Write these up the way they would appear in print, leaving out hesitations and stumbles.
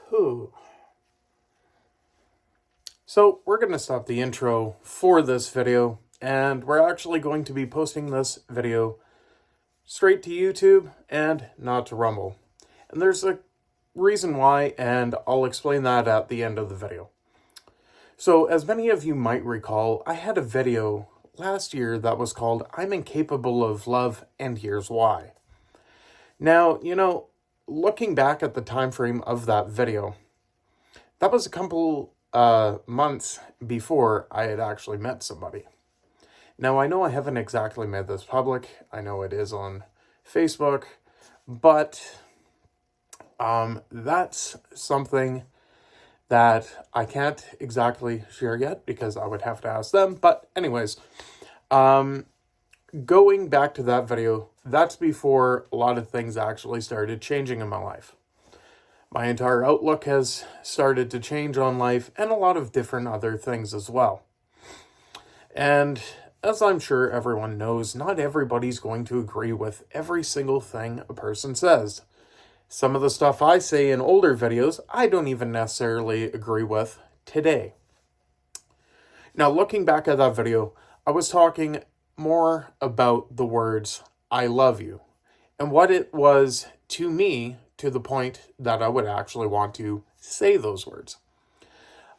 Whew. So we're going to stop the intro for this video, and we're actually going to be posting this video straight to YouTube and not to Rumble. And there's a reason why, and I'll explain that at the end of the video. So as many of you might recall, I had a video last year that was called I'm Incapable of Love and Here's Why. Now, looking back at the time frame of that video, that was a couple months before I had actually met somebody. Now, I know I haven't exactly made this public. I know it is on Facebook, but that's something that I can't exactly share yet because I would have to ask them. But anyways, going back to that video, that's before a lot of things actually started changing in my life. My entire outlook has started to change on life and a lot of different other things as well. And as I'm sure everyone knows, not everybody's going to agree with every single thing a person says. Some of the stuff I say in older videos, I don't even necessarily agree with today. Now, looking back at that video, I was talking more about the words, I love you, and what it was to me to the point that I would actually want to say those words.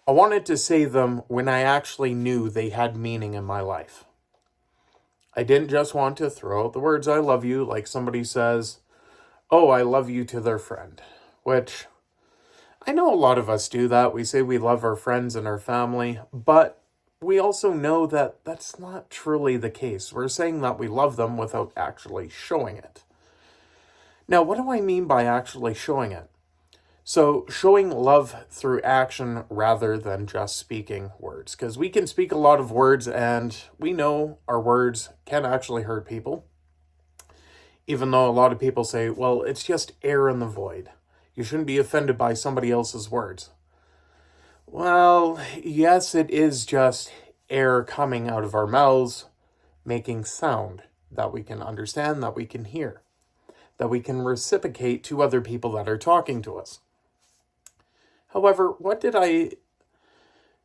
I wanted to say them when I actually knew they had meaning in my life. I didn't just want to throw out the words, I love you, like somebody says, oh, I love you to their friend, which I know a lot of us do that. We say we love our friends and our family, but we also know that that's not truly the case. We're saying that we love them without actually showing it. Now, what do I mean by actually showing it? So, showing love through action rather than just speaking words. Because we can speak a lot of words and we know our words can actually hurt people. Even though a lot of people say, well, it's just air in the void. You shouldn't be offended by somebody else's words. Well, yes, it is just air coming out of our mouths, making sound that we can understand, that we can hear, that we can reciprocate to other people that are talking to us. However, what did I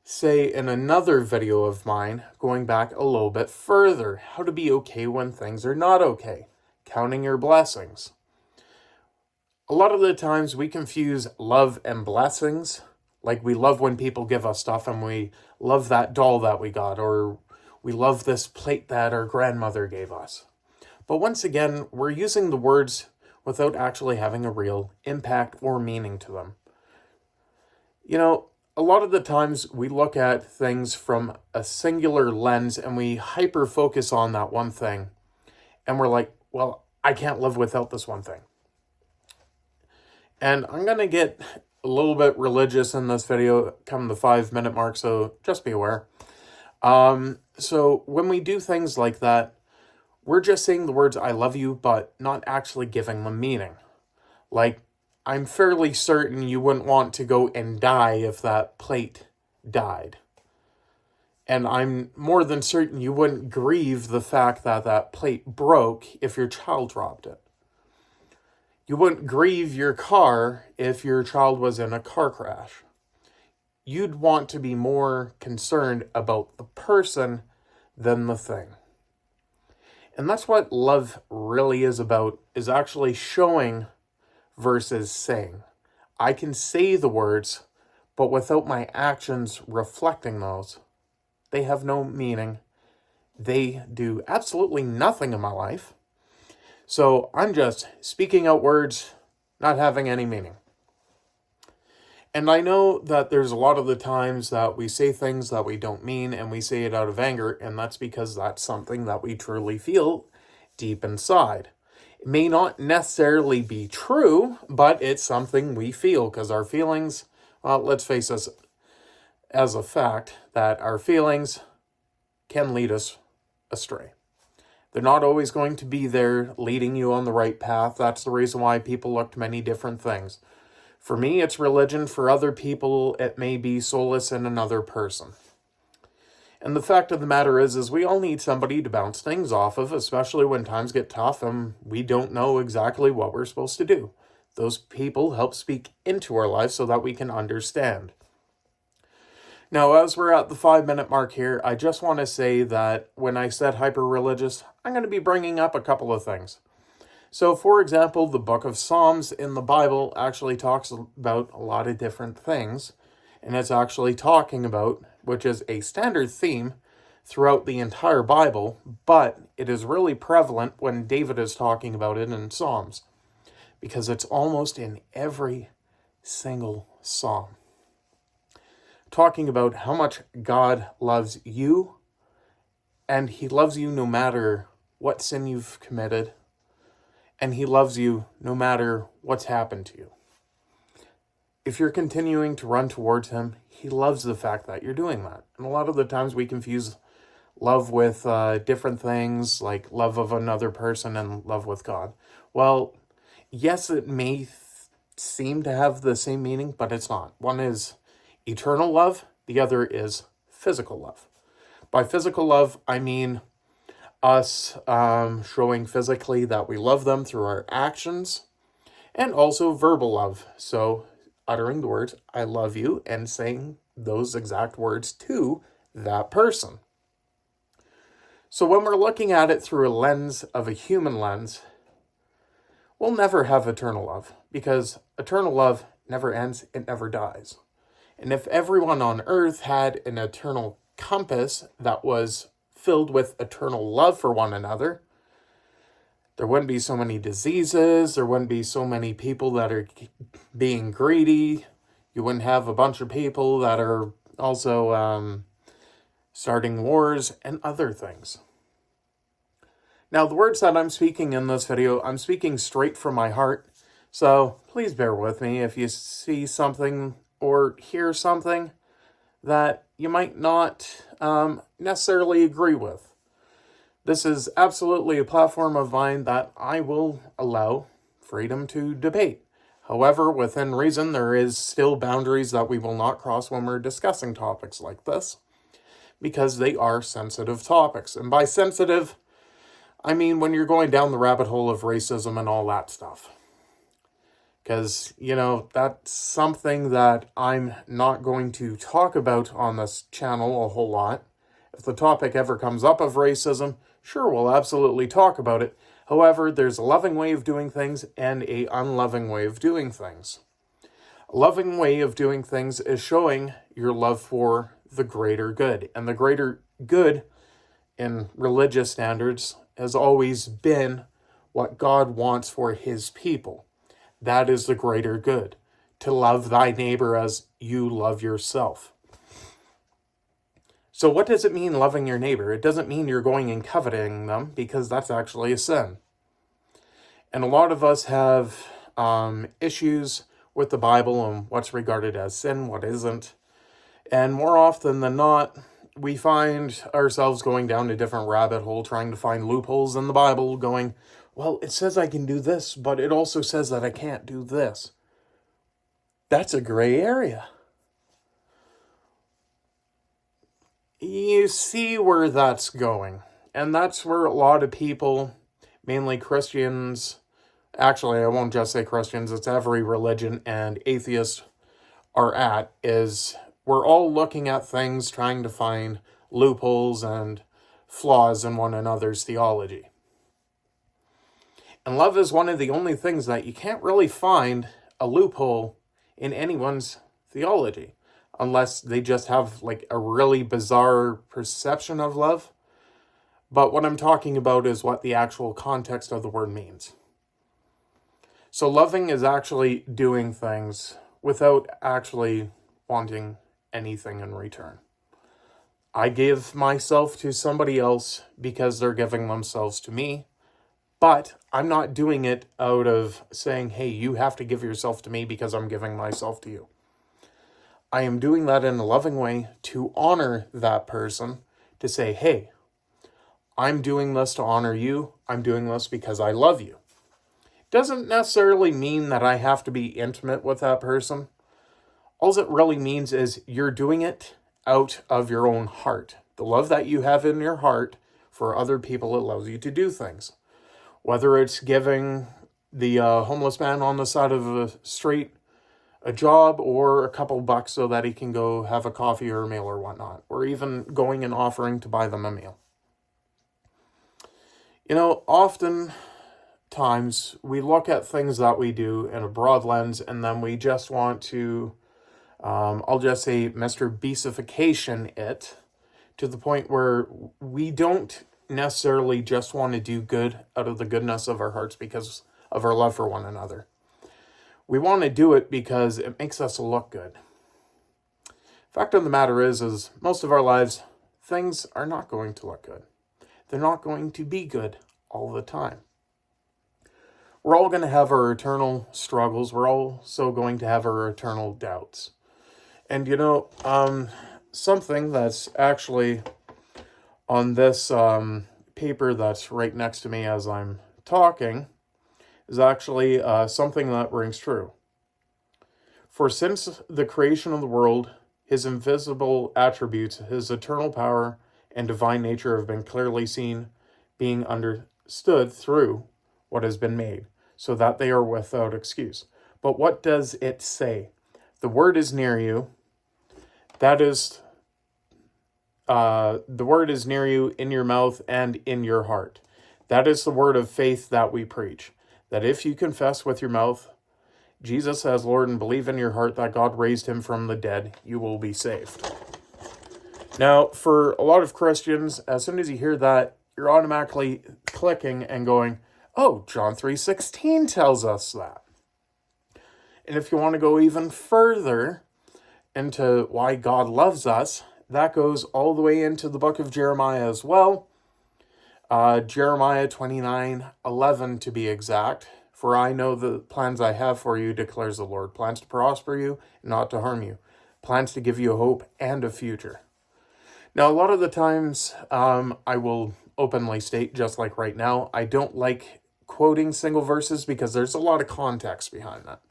say in another video of mine, going back a little bit further? How to be okay when things are not okay. Counting your blessings. A lot of the times we confuse love and blessings. Like we love when people give us stuff and we love that doll that we got, or we love this plate that our grandmother gave us. But once again, we're using the words without actually having a real impact or meaning to them. A lot of the times we look at things from a singular lens and we hyper focus on that one thing. And we're like, well, I can't live without this one thing. And I'm going to get a little bit religious in this video come the 5-minute mark, so just be aware. So when we do things like that, we're just saying the words I love you, but not actually giving them meaning. Like, I'm fairly certain you wouldn't want to go and die if that plate died. And I'm more than certain you wouldn't grieve the fact that that plate broke if your child dropped it. You wouldn't grieve your car if your child was in a car crash. You'd want to be more concerned about the person than the thing. And that's what love really is about, is actually showing versus saying. I can say the words, but without my actions reflecting those, they have no meaning. They do absolutely nothing in my life. So I'm just speaking out words, not having any meaning. And I know that there's a lot of the times that we say things that we don't mean and we say it out of anger, and that's because that's something that we truly feel deep inside. It may not necessarily be true, but it's something we feel because our feelings, well, let's face us as a fact that our feelings can lead us astray. They're not always going to be there leading you on the right path. That's the reason why people look to many different things. For me, it's religion. For other people, it may be solace in another person. And the fact of the matter is we all need somebody to bounce things off of, especially when times get tough and we don't know exactly what we're supposed to do. Those people help speak into our lives so that we can understand. Now, as we're at the 5-minute mark here, I just want to say that when I said hyper-religious, I'm going to be bringing up a couple of things. So, for example, the book of Psalms in the Bible actually talks about a lot of different things, and it's actually talking about, which is a standard theme throughout the entire Bible, but it is really prevalent when David is talking about it in Psalms, because it's almost in every single psalm. Talking about how much God loves you, and he loves you no matter what sin you've committed, and he loves you no matter what's happened to you. If you're continuing to run towards him, he loves the fact that you're doing that. And a lot of the times we confuse love with different things, like love of another person and love with God. Well, yes, it may seem to have the same meaning, but it's not. One is eternal love, the other is physical love. By physical love, I mean us showing physically that we love them through our actions, and also verbal love. So uttering the words, I love you, and saying those exact words to that person. So when we're looking at it through a lens of a human lens, we'll never have eternal love, because eternal love never ends, it never dies. And if everyone on earth had an eternal compass that was filled with eternal love for one another, there wouldn't be so many diseases, there wouldn't be so many people that are being greedy, you wouldn't have a bunch of people that are also starting wars and other things. Now, the words that I'm speaking in this video, I'm speaking straight from my heart, so please bear with me if you see something or hear something that you might not necessarily agree with. This is absolutely a platform of mine that I will allow freedom to debate. However, within reason, there is still boundaries that we will not cross when we're discussing topics like this, because they are sensitive topics. And by sensitive, I mean when you're going down the rabbit hole of racism and all that stuff. Because, that's something that I'm not going to talk about on this channel a whole lot. If the topic ever comes up of racism, sure, we'll absolutely talk about it. However, there's a loving way of doing things and an unloving way of doing things. A loving way of doing things is showing your love for the greater good. And the greater good in religious standards has always been what God wants for his people. That is the greater good, to love thy neighbor as you love yourself. So what does it mean loving your neighbor? It doesn't mean you're going and coveting them, because that's actually a sin. And a lot of us have issues with the Bible and what's regarded as sin, what isn't. And more often than not, we find ourselves going down a different rabbit hole, trying to find loopholes in the Bible, going, well, it says I can do this, but it also says that I can't do this. That's a gray area. You see where that's going. And that's where a lot of people, mainly Christians, actually, I won't just say Christians, it's every religion and atheists are at, is we're all looking at things, trying to find loopholes and flaws in one another's theology. And love is one of the only things that you can't really find a loophole in anyone's theology, unless they just have like a really bizarre perception of love. But what I'm talking about is what the actual context of the word means. So loving is actually doing things without actually wanting anything in return. I give myself to somebody else because they're giving themselves to me. But I'm not doing it out of saying, hey, you have to give yourself to me because I'm giving myself to you. I am doing that in a loving way to honor that person, to say, hey, I'm doing this to honor you. I'm doing this because I love you. Doesn't necessarily mean that I have to be intimate with that person. All it really means is you're doing it out of your own heart. The love that you have in your heart for other people allows you to do things. Whether it's giving the homeless man on the side of the street a job or a couple bucks so that he can go have a coffee or a meal or whatnot, or even going and offering to buy them a meal. Often times we look at things that we do in a broad lens and then we just want to, I'll just say, Mr. Beastification it to the point where we don't necessarily just want to do good out of the goodness of our hearts because of our love for one another. We want to do it because it makes us look good. Fact of the matter is most of our lives, things are not going to look good. They're not going to be good all the time. We're all going to have our eternal struggles. We're also going to have our eternal doubts. And something that's actually on this paper that's right next to me as I'm talking is actually something that rings true. For since the creation of the world, his invisible attributes, his eternal power and divine nature have been clearly seen, being understood through what has been made, so that they are without excuse. But what does it say? The word is near you. That is, the word is near you, in your mouth and in your heart. That is the word of faith that we preach. That if you confess with your mouth Jesus as Lord and believe in your heart that God raised him from the dead, you will be saved. Now, for a lot of Christians, as soon as you hear that, you're automatically clicking and going, oh, John 3:16 tells us that. And if you want to go even further into why God loves us, that goes all the way into the book of Jeremiah as well. Jeremiah 29:11 to be exact. For I know the plans I have for you, declares the Lord. Plans to prosper you, not to harm you. Plans to give you a hope and a future. Now, a lot of the times, I will openly state, just like right now, I don't like quoting single verses because there's a lot of context behind that.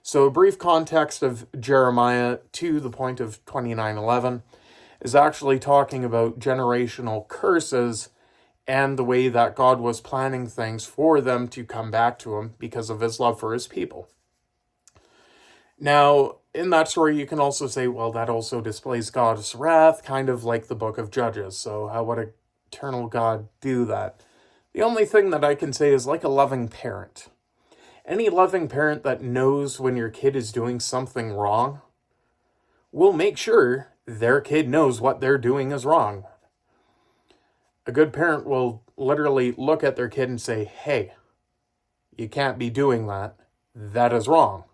So a brief context of Jeremiah to the point of 29:11 is actually talking about generational curses and the way that God was planning things for them to come back to him because of his love for his people. Now, in that story, you can also say, well, that also displays God's wrath, kind of like the book of Judges. So how would eternal God do that? The only thing that I can say is like a loving parent. Any loving parent that knows when your kid is doing something wrong will make sure their kid knows what they're doing is wrong. A good parent will literally look at their kid and say, hey, you can't be doing that. That is wrong.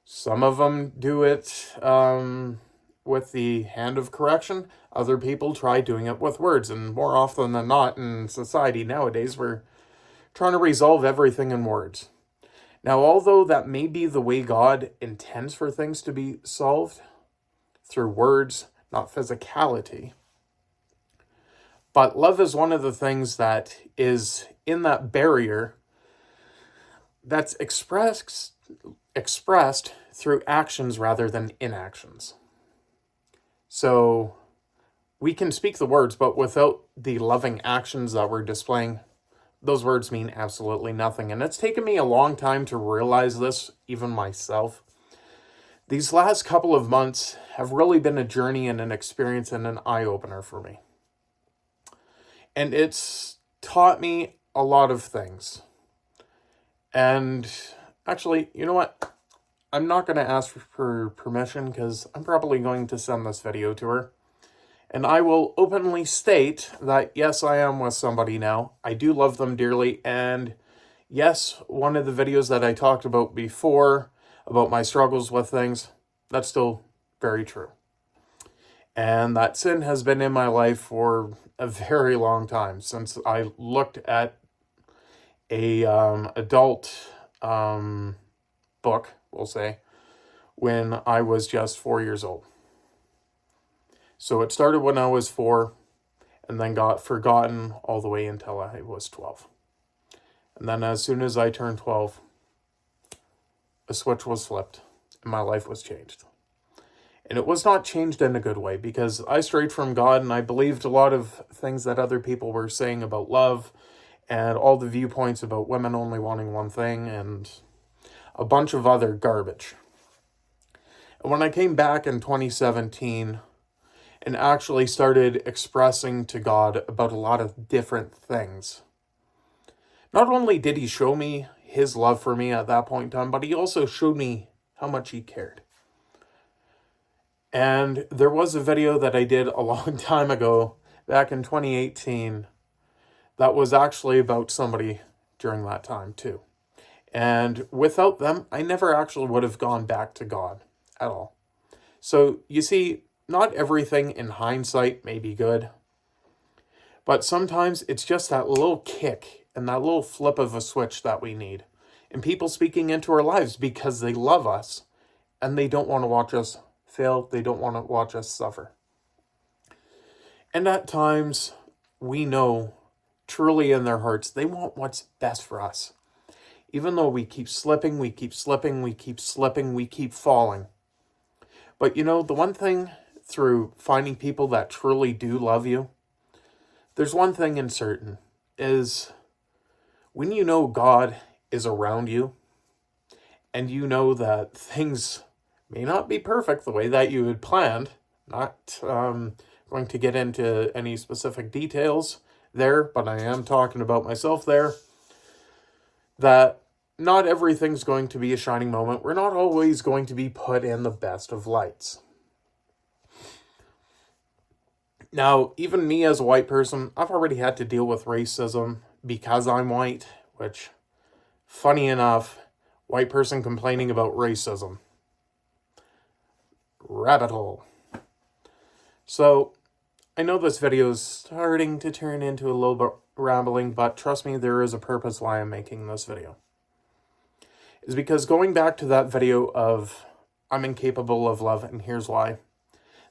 Some of them do it with the hand of correction. Other people try doing it with words. And more often than not in society nowadays, we're trying to resolve everything in words. Now, although that may be the way God intends for things to be solved, through words, not physicality, but love is one of the things that is in that barrier that's expressed through actions rather than inactions. So we can speak the words, but without the loving actions that we're displaying, those words mean absolutely nothing. And it's taken me a long time to realize this, even myself. These last couple of months have really been a journey and an experience and an eye-opener for me. And it's taught me a lot of things. And actually, you know what? I'm not going to ask for permission because I'm probably going to send this video to her. And I will openly state that, yes, I am with somebody now. I do love them dearly. And yes, one of the videos that I talked about before, about my struggles with things, that's still very true. And that sin has been in my life for a very long time, since I looked at a adult book, we'll say, when I was just 4 years old. So it started when I was 4 and then got forgotten all the way until I was 12. And then as soon as I turned 12, a switch was flipped and my life was changed. And it was not changed in a good way because I strayed from God and I believed a lot of things that other people were saying about love and all the viewpoints about women only wanting one thing and a bunch of other garbage. And when I came back in 2017 and actually started expressing to God about a lot of different things, not only did he show me his love for me at that point in time, but he also showed me how much he cared. And there was a video that I did a long time ago, back in 2018, that was actually about somebody during that time too. And without them, I never actually would have gone back to God at all. So you see, not everything in hindsight may be good, but sometimes it's just that little kick and that little flip of a switch that we need. And people speaking into our lives because they love us and they don't want to watch us fail. They don't want to watch us suffer. And at times, we know truly in their hearts, they want what's best for us. Even though we keep slipping, we keep slipping, we keep slipping, we keep falling. But you know, the one thing through finding people that truly do love you, there's one thing in certain, is when you know God is around you, and you know that things may not be perfect the way that you had planned, not going to get into any specific details there, but I am talking about myself there, that not everything's going to be a shining moment. We're not always going to be put in the best of lights. Now, even me as a white person, I've already had to deal with racism because I'm white, which, funny enough, white person complaining about racism. Rabbit hole. So, I know this video is starting to turn into a little bit rambling, but trust me, there is a purpose why I'm making this video. Is because going back to that video of I'm incapable of love, and here's why.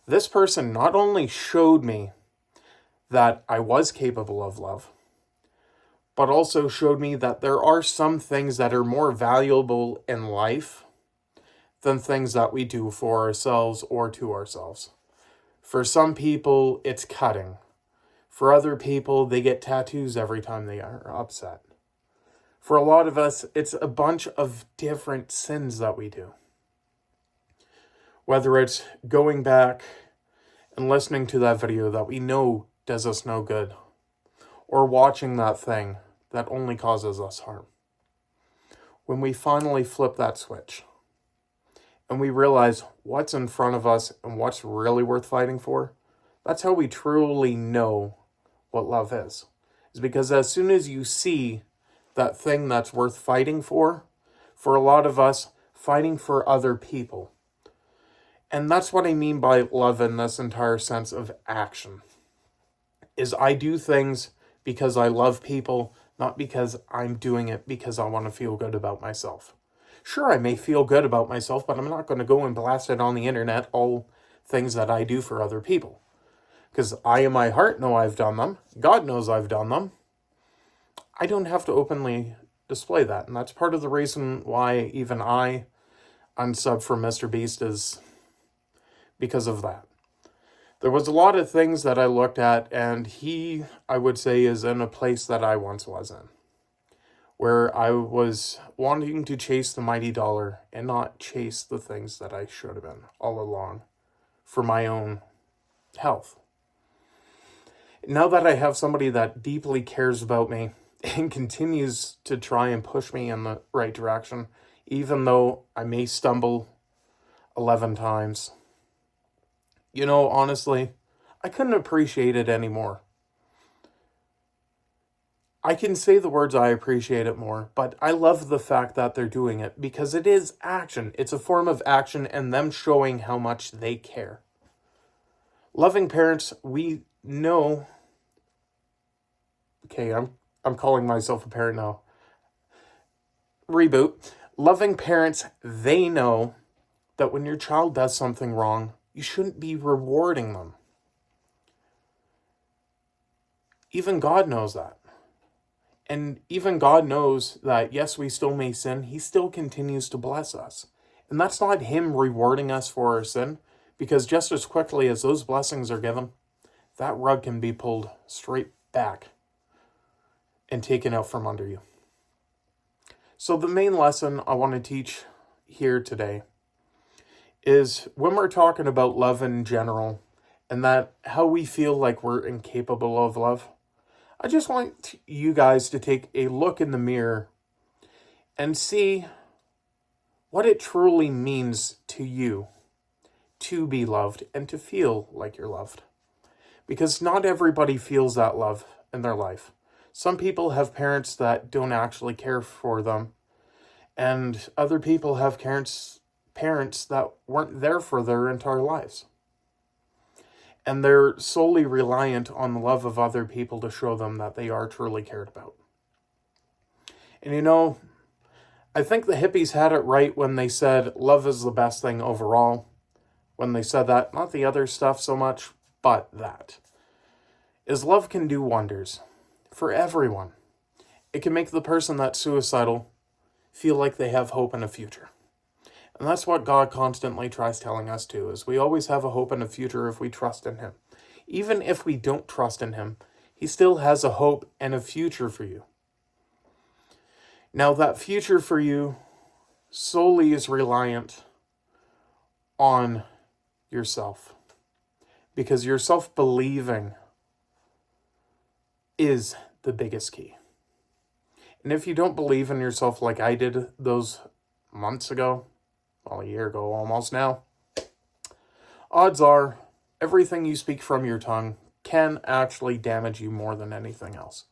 This person not only showed me that I was capable of love, but also showed me that there are some things that are more valuable in life than things that we do for ourselves or to ourselves. For some people, it's cutting. For other people, they get tattoos every time they are upset. For a lot of us, it's a bunch of different sins that we do. Whether it's going back and listening to that video that we know does us no good, or watching that thing that only causes us harm. When we finally flip that switch, and we realize what's in front of us and what's really worth fighting for, that's how we truly know what love is. Is because as soon as you see that thing that's worth fighting for a lot of us, fighting for other people. And that's what I mean by love in this entire sense of action. Is I do things because I love people, not because I'm doing it because I want to feel good about myself. Sure, I may feel good about myself, but I'm not going to go and blast it on the internet, all things that I do for other people. Because I in my heart know I've done them. God knows I've done them. I don't have to openly display that. And that's part of the reason why even I unsubbed from Mr. Beast, is because of that. There was a lot of things that I looked at, and he, I would say, is in a place that I once was in, where I was wanting to chase the mighty dollar and not chase the things that I should have been all along for my own health. Now that I have somebody that deeply cares about me and continues to try and push me in the right direction, even though I may stumble 11 times, you know, honestly, I couldn't appreciate it anymore. I can say the words I appreciate it more, but I love the fact that they're doing it because it is action. It's a form of action and them showing how much they care. Loving parents, we know. Okay, I'm calling myself a parent now. Reboot. Loving parents, they know that when your child does something wrong, you shouldn't be rewarding them. Even God knows that. And even God knows that, yes, we still may sin. He still continues to bless us. And that's not him rewarding us for our sin, because just as quickly as those blessings are given, that rug can be pulled straight back. and taken out from under you. So the main lesson I want to teach here today is when we're talking about love in general and that how we feel like we're incapable of love, I just want you guys to take a look in the mirror and see what it truly means to you to be loved and to feel like you're loved. Because not everybody feels that love in their life. Some people have parents that don't actually care for them, and other people have parents that weren't there for their entire lives. And they're solely reliant on the love of other people to show them that they are truly cared about. And you know, I think the hippies had it right when they said love is the best thing overall. When they said that, not the other stuff so much, but that. Is love can do wonders for everyone. It can make the person that's suicidal feel like they have hope and a future. And that's what God constantly tries telling us too, is we always have a hope and a future if we trust in Him. Even if we don't trust in Him, He still has a hope and a future for you. Now that future for you solely is reliant on yourself. Because your self-believing is the biggest key. And if you don't believe in yourself like I did those months ago, well, a year ago almost now, odds are everything you speak from your tongue can actually damage you more than anything else.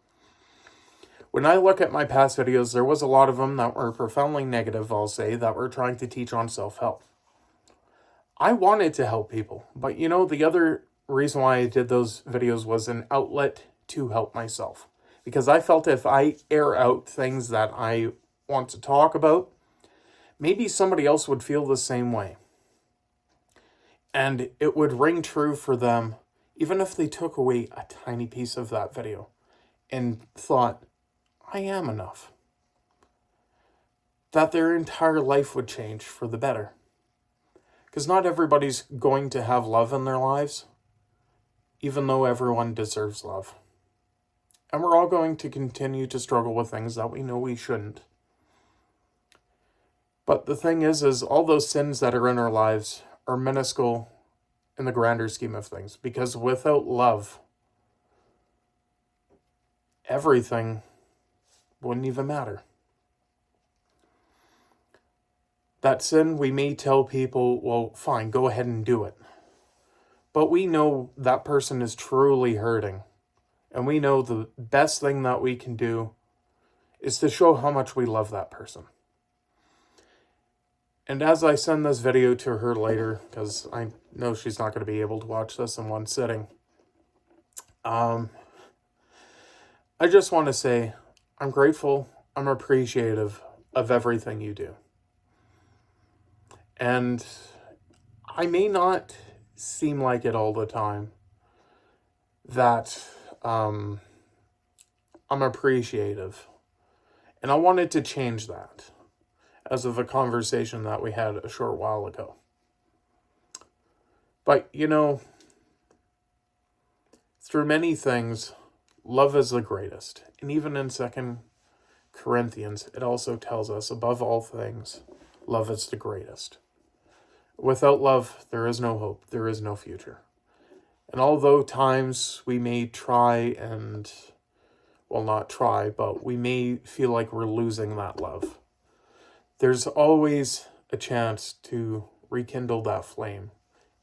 When I look at my past videos, there was a lot of them that were profoundly negative, I'll say, that were trying to teach on self-help. I wanted to help people, but you know, the other reason why I did those videos was an outlet to help myself. Because I felt if I air out things that I want to talk about, maybe somebody else would feel the same way. And it would ring true for them, even if they took away a tiny piece of that video and thought, I am enough. That their entire life would change for the better. Because not everybody's going to have love in their lives, even though everyone deserves love. And we're all going to continue to struggle with things that we know we shouldn't. But the thing is all those sins that are in our lives are minuscule in the grander scheme of things. Because without love, everything wouldn't even matter. That sin, we may tell people, well, fine, go ahead and do it. But we know that person is truly hurting. And we know the best thing that we can do is to show how much we love that person. And as I send this video to her later, because I know she's not going to be able to watch this in one sitting, I just want to say I'm grateful, I'm appreciative of everything you do. And I may not seem like it all the time that I'm appreciative. And I wanted to change that as of a conversation that we had a short while ago. But, you know, through many things, love is the greatest. And even in 2 Corinthians, it also tells us, above all things, love is the greatest. Without love, there is no hope. There is no future. And although times we may try and, well, not try, but we may feel like we're losing that love, there's always a chance to rekindle that flame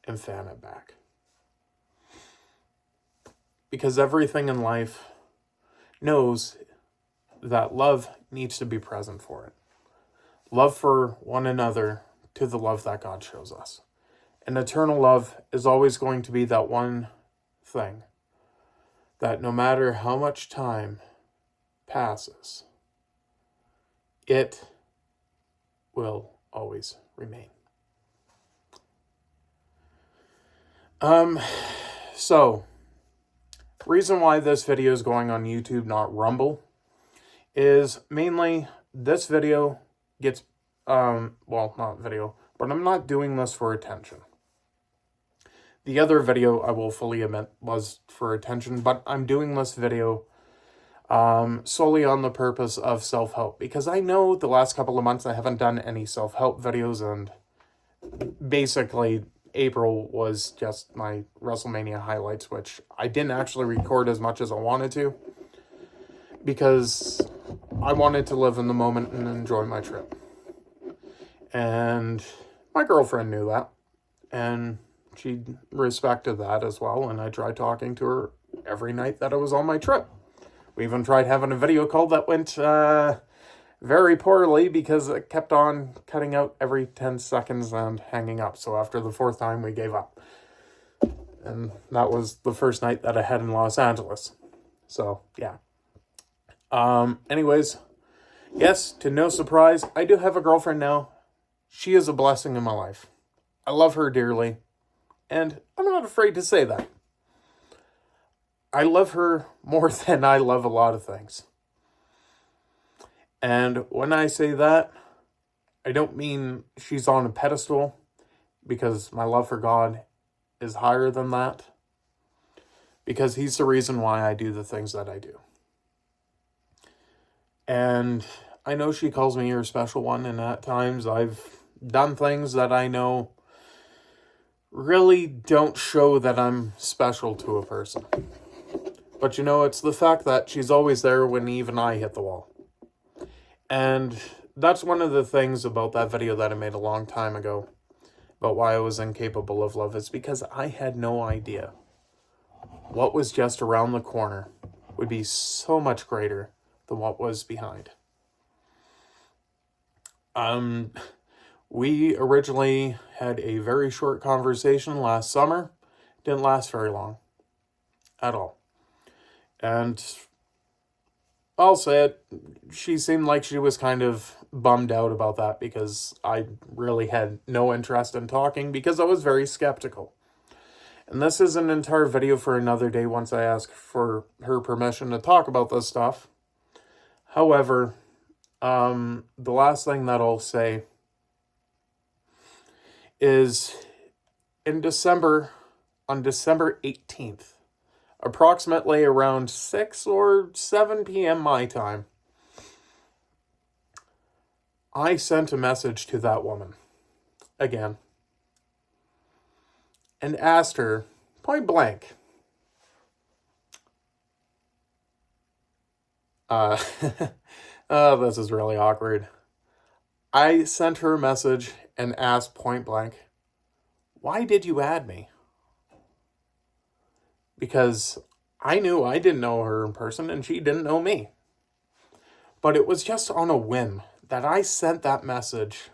and fan it back. Because everything in life knows that love needs to be present for it. Love for one another to the love that God shows us. And eternal love is always going to be that one thing that no matter how much time passes, it will always remain. So, reason why this video is going on YouTube, not Rumble, is mainly this video gets, well, not video, but I'm not doing this for attention. The other video, I will fully admit, was for attention, but I'm doing this video solely on the purpose of self-help, because I know the last couple of months I haven't done any self-help videos, and basically April was just my WrestleMania highlights, which I didn't actually record as much as I wanted to, because I wanted to live in the moment and enjoy my trip. And my girlfriend knew that, and she respected that as well, and I tried talking to her every night that I was on my trip. We even tried having a video call that went very poorly because it kept on cutting out every 10 seconds and hanging up. So after the fourth time, we gave up. And that was the first night that I had in Los Angeles. So, yeah. Anyways, yes, to no surprise, I do have a girlfriend now. She is a blessing in my life. I love her dearly. And I'm not afraid to say that. I love her more than I love a lot of things. And when I say that, I don't mean she's on a pedestal, because my love for God is higher than that. Because He's the reason why I do the things that I do. And I know she calls me her special one, and at times I've done things that I know really don't show that I'm special to a person. But it's the fact that she's always there when even I hit the wall. And that's one of the things about that video that I made a long time ago about why I was incapable of love, is because I had no idea what was just around the corner would be so much greater than what was behind. We originally had a very short conversation last summer. Didn't last very long at all. And I'll say it, she seemed like she was kind of bummed out about that, because I really had no interest in talking, because I was very skeptical. And this is an entire video for another day once I ask for her permission to talk about this stuff. However, the last thing that I'll say is on December 18th, approximately around 6 or 7 p.m. my time, I sent a message to that woman again and asked her point blank, this is really awkward. I sent her a message and asked point blank, why did you add me? Because I knew I didn't know her in person and she didn't know me. But it was just on a whim that I sent that message.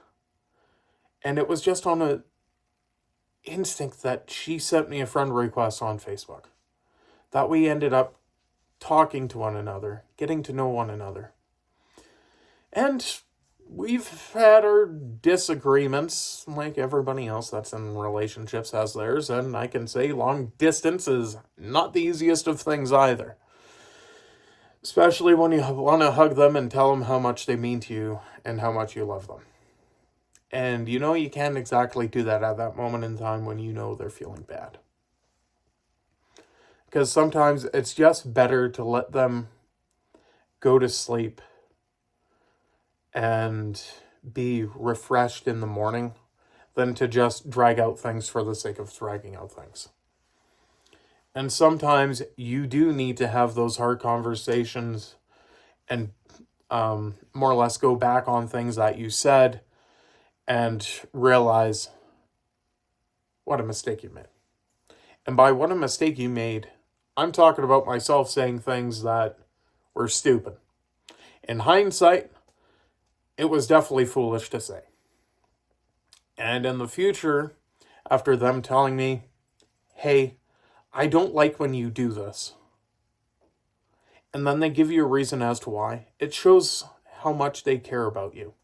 And it was just on a instinct that she sent me a friend request on Facebook. That we ended up talking to one another, getting to know one another. And we've had our disagreements, like everybody else that's in relationships has theirs, and I can say long distance is not the easiest of things either. Especially when you want to hug them and tell them how much they mean to you and how much you love them. And you can't exactly do that at that moment in time when they're feeling bad. Because sometimes it's just better to let them go to sleep and be refreshed in the morning than to just drag out things for the sake of dragging out things. And sometimes you do need to have those hard conversations and more or less go back on things that you said and realize what a mistake you made. And by what a mistake you made, I'm talking about myself saying things that were stupid. In hindsight, it was definitely foolish to say. And in the future, after them telling me, hey, I don't like when you do this, and then they give you a reason as to why, it shows how much they care about you.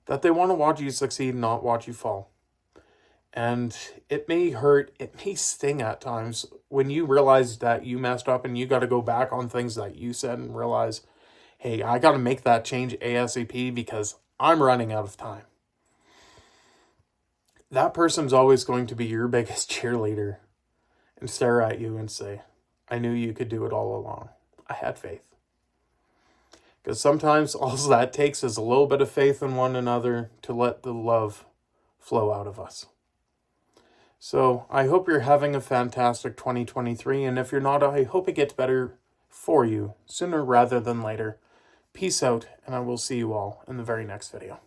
That they want to watch you succeed, not watch you fall. And it may hurt, it may sting at times when you realize that you messed up and you got to go back on things that you said and realize, hey, I got to make that change ASAP because I'm running out of time. That person's always going to be your biggest cheerleader and stare at you and say, I knew you could do it all along. I had faith. Because sometimes all that takes is a little bit of faith in one another to let the love flow out of us. So I hope you're having a fantastic 2023. And if you're not, I hope it gets better for you sooner rather than later. Peace out, and I will see you all in the very next video.